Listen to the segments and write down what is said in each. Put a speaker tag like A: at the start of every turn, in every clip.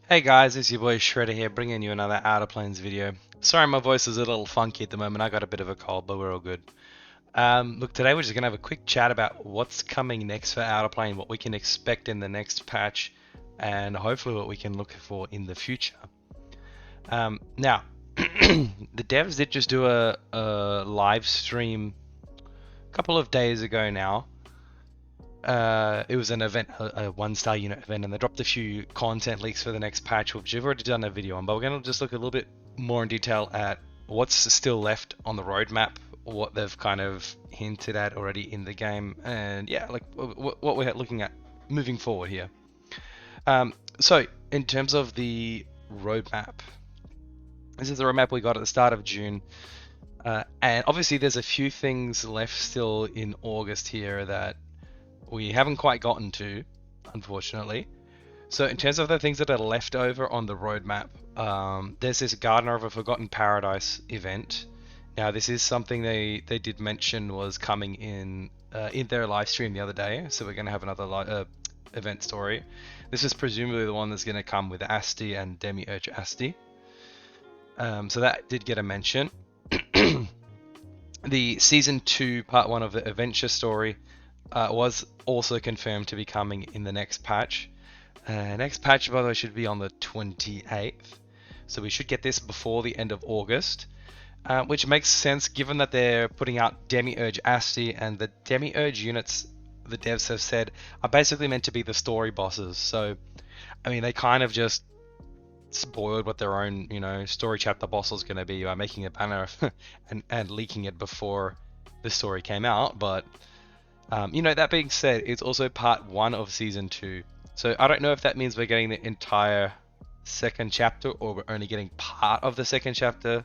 A: Hey guys, it's your boy Shredder here, bringing you another Outer Planes video. Sorry my voice is a little funky at the moment, I got a bit of a cold, but we're all good. Look, today we're just going to have a quick chat about what's coming next for Outer Plane, what we can expect in the next patch, and hopefully what we can look for in the future. Now, the devs did just do a live stream a couple of days ago now. It was an event, a one-star unit event, and they dropped a few content leaks for the next patch, which we've already done a video on. But we're going to just look a little bit more in detail at what's still left on the roadmap, what they've kind of hinted at already in the game, and yeah, like what we're looking at moving forward here. So in terms of the roadmap, this is the roadmap we got at the start of June. And obviously there's a few things left still in August here that we haven't quite gotten to, unfortunately. So in terms of the things that are left over on the roadmap, there's this Gardener of a Forgotten Paradise event. Now this is something they did mention was coming in their live stream the other day, so we're going to have another event story. This is presumably the one that's going to come with Asti and Demiurge Asti. So that did get a mention. The Season 2 Part 1 of the Adventure story was also confirmed to be coming in the next patch. Next patch, by the way, should be on the 28th. So we should get this before the end of August. Which makes sense given that they're putting out Demiurge Asti, and the Demiurge units, the devs have said, are basically meant to be the story bosses. So, I mean, they kind of just spoiled what their own, story chapter boss was going to be by making a banner and leaking it before the story came out. But that being said, it's also part 1 of season 2. So I don't know if that means we're getting the entire second chapter or we're only getting part of the second chapter.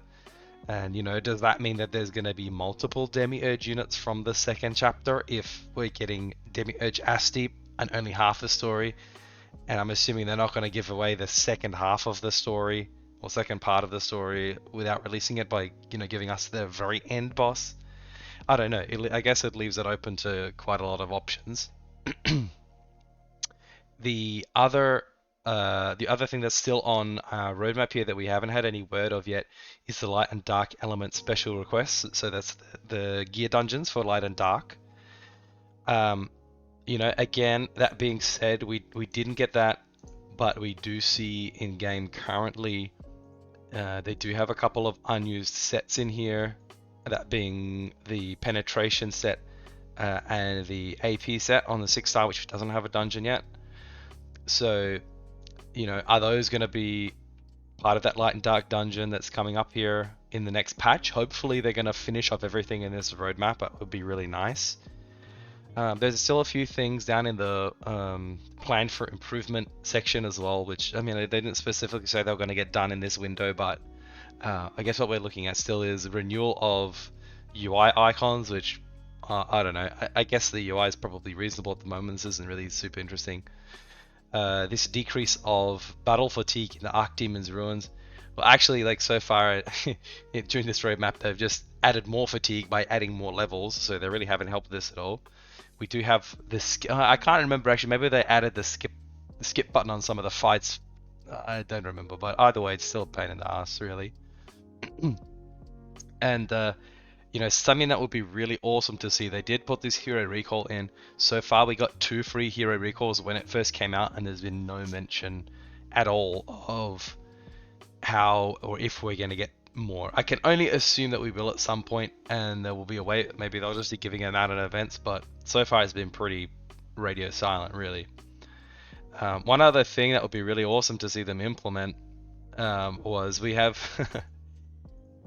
A: And, does that mean that there's going to be multiple Demiurge units from the second chapter if we're getting Demiurge Asti and only half the story? And I'm assuming they're not going to give away the second half of the story or second part of the story without releasing it by, giving us the very end boss. I don't know. I guess it leaves it open to quite a lot of options. The other thing that's still on our roadmap here that we haven't had any word of yet is the Light and Dark element special requests. So that's the gear dungeons for Light and Dark. Again, that being said, we didn't get that, but we do see in game currently they do have a couple of unused sets in here. That being the penetration set and the AP set on the 6-star, which doesn't have a dungeon yet. So, are those going to be part of that Light and Dark dungeon that's coming up here in the next patch? Hopefully they're going to finish off everything in this roadmap. That would be really nice. There's still a few things down in the plan for improvement section as well, which, I mean, they didn't specifically say they were going to get done in this window, but I guess what we're looking at still is renewal of UI icons, which I don't know. I guess the UI is probably reasonable at the moment. This isn't really super interesting. This decrease of battle fatigue in the Archdemon's Ruins. Well, actually, like so far during this roadmap, they've just added more fatigue by adding more levels, so they really haven't helped this at all. We do have this. I can't remember actually. Maybe they added the skip button on some of the fights. I don't remember, but either way, it's still a pain in the ass, really. And something that would be really awesome to see. They did put this hero recall in. So far, we got 2 free hero recalls when it first came out, and there's been no mention at all of how or if we're going to get more. I can only assume that we will at some point, and there will be a way. Maybe they'll just be giving them out at events, but so far it's been pretty radio silent, really. One other thing that would be really awesome to see them implement was we have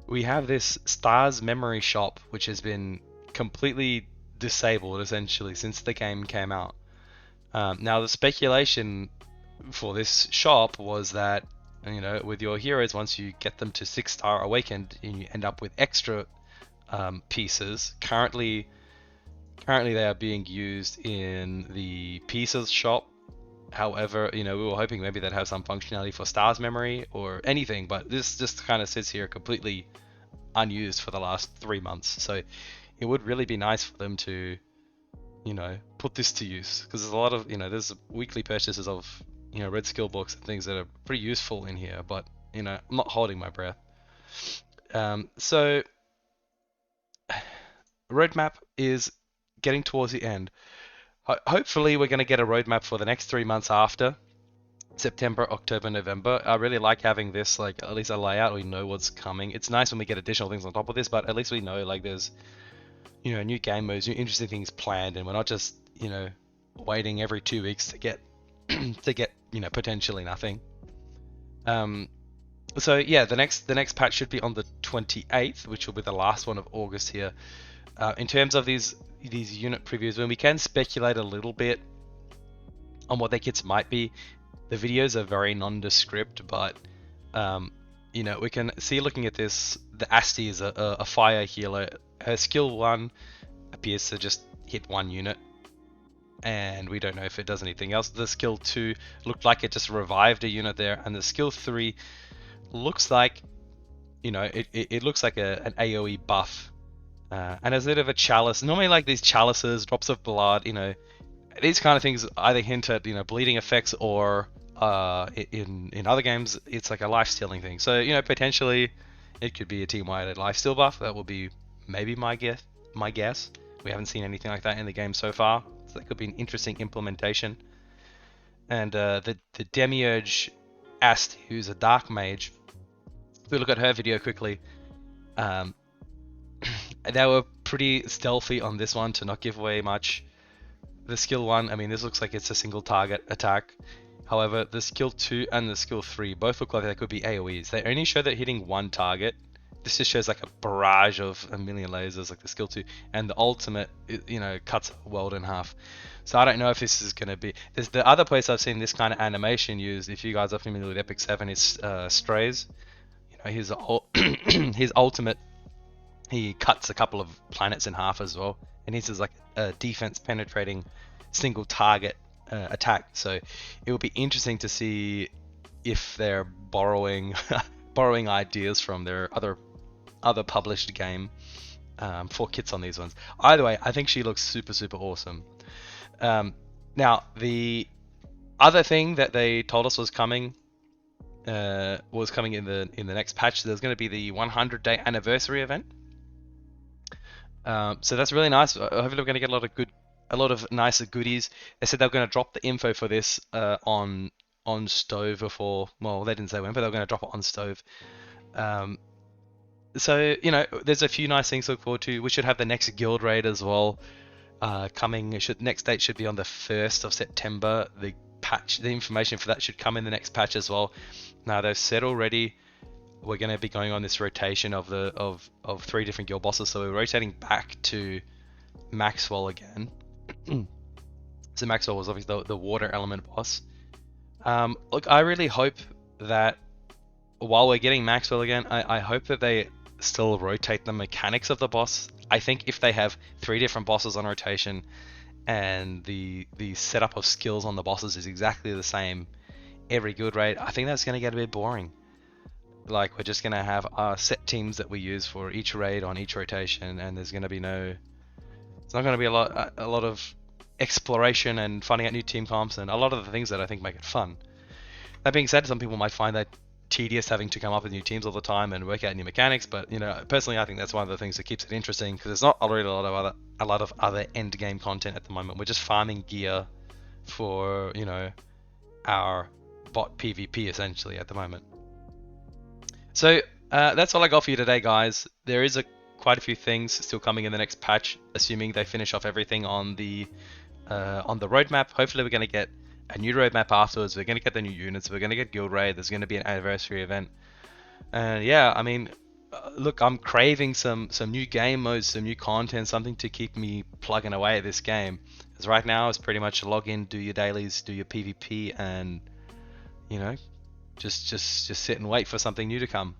A: we have this Stars memory shop, which has been completely disabled essentially since the game came out. Now the speculation for this shop was that with your heroes, once you get them to 6-star awakened, and you end up with extra pieces. Currently they are being used in the pieces shop. However, we were hoping maybe they'd have some functionality for Stars memory or anything, but this just kind of sits here completely unused for the last 3 months. So it would really be nice for them to, put this to use, because there's a lot of, there's weekly purchases of, red skill books and things that are pretty useful in here, but I'm not holding my breath. So roadmap is getting towards the end. Hopefully we're going to get a roadmap for the next 3 months after September, October, November. I really like having this, like, at least a layout. We know what's coming. It's nice when we get additional things on top of this, but at least we know, like, there's new game modes, new interesting things planned, and we're not just waiting every 2 weeks to get to get potentially nothing. So yeah, the next patch should be on the 28th, which will be the last one of August here. In terms of these unit previews, when we can speculate a little bit on what their kits might be, the videos are very nondescript, but we can see, looking at this, the Asti is a fire healer. Her skill 1 appears to just hit 1 unit, and we don't know if it does anything else. The skill 2 looked like it just revived a unit there, and the skill 3 looks like it looks like an AoE buff, and there's a bit of a chalice. Normally, like these chalices, drops of blood, these kind of things either hint at bleeding effects, or in other games it's like a life stealing thing. So potentially it could be a team-wide life steal buff. That will be maybe my guess. We haven't seen anything like that in the game so far, so that could be an interesting implementation. And the Demiurge Ast, who's a dark mage, if we look at her video quickly, they were pretty stealthy on this one to not give away much. The skill 1, I mean, this looks like it's a single target attack. However, the skill 2 and the skill 3 both look like they could be AoEs. They only show that hitting 1 target. This just shows like a barrage of a million lasers, like the skill 2, and the ultimate, cuts a world in half. So I don't know if this is going to be. There's the other place I've seen this kind of animation used. If you guys are familiar with Epic 7, it's Strays. His ultimate, he cuts a couple of planets in half as well, and his is like a defense penetrating single target attack. So it will be interesting to see if they're borrowing ideas from their other published game for kits on these ones. Either way, I think she looks super awesome. Now the other thing that they told us was coming in the next patch. There's going to be the 100-day anniversary event. So that's really nice. Hopefully we're going to get a lot of nicer goodies. They said they're going to drop the info for this on Stove before. Well, they didn't say when, but they're going to drop it on Stove. So there's a few nice things to look forward to. We should have the next guild raid as well coming. Next date should be on the 1st of September. The information for that should come in the next patch as well. Now they've said already we're going to be going on this rotation of 3 different guild bosses. So we're rotating back to Maxwell again. So Maxwell was obviously the water element boss. Look, I really hope that while we're getting Maxwell again, I hope that they still rotate the mechanics of the boss. I think if they have 3 different bosses on rotation and the setup of skills on the bosses is exactly the same every guild raid, I think that's going to get a bit boring. Like, we're just going to have our set teams that we use for each raid on each rotation, and there's going to be it's not going to be a lot of exploration and finding out new team comps and a lot of the things that I think make it fun. That being said, some people might find that tedious, having to come up with new teams all the time and work out new mechanics, but personally I think that's one of the things that keeps it interesting, because there's not already a lot of other end game content at the moment. We're just farming gear for our bot PvP essentially at the moment. So that's all I got for you today, guys. There is quite a few things still coming in the next patch, assuming they finish off everything on the roadmap. Hopefully we're going to get a new roadmap afterwards. We're going to get the new units. We're going to get guild raid. There's going to be an anniversary event. And yeah, I mean, look, I'm craving some new game modes, some new content, something to keep me plugging away at this game. Because right now it's pretty much log in, do your dailies, do your PvP, and just sit and wait for something new to come.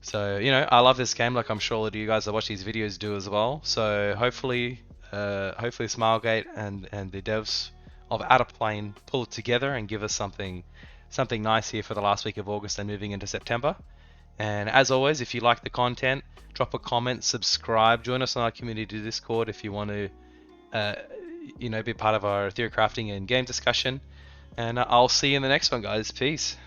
A: So I love this game, like I'm sure all of you guys that watch these videos do as well. So hopefully Smilegate and the devs of OUTERPLANE pull it together and give us something nice here for the last week of August and moving into September. And as always, if you like the content, drop a comment, subscribe, join us on our community Discord if you want to be part of our theory crafting and game discussion. And I'll see you in the next one, guys. Peace.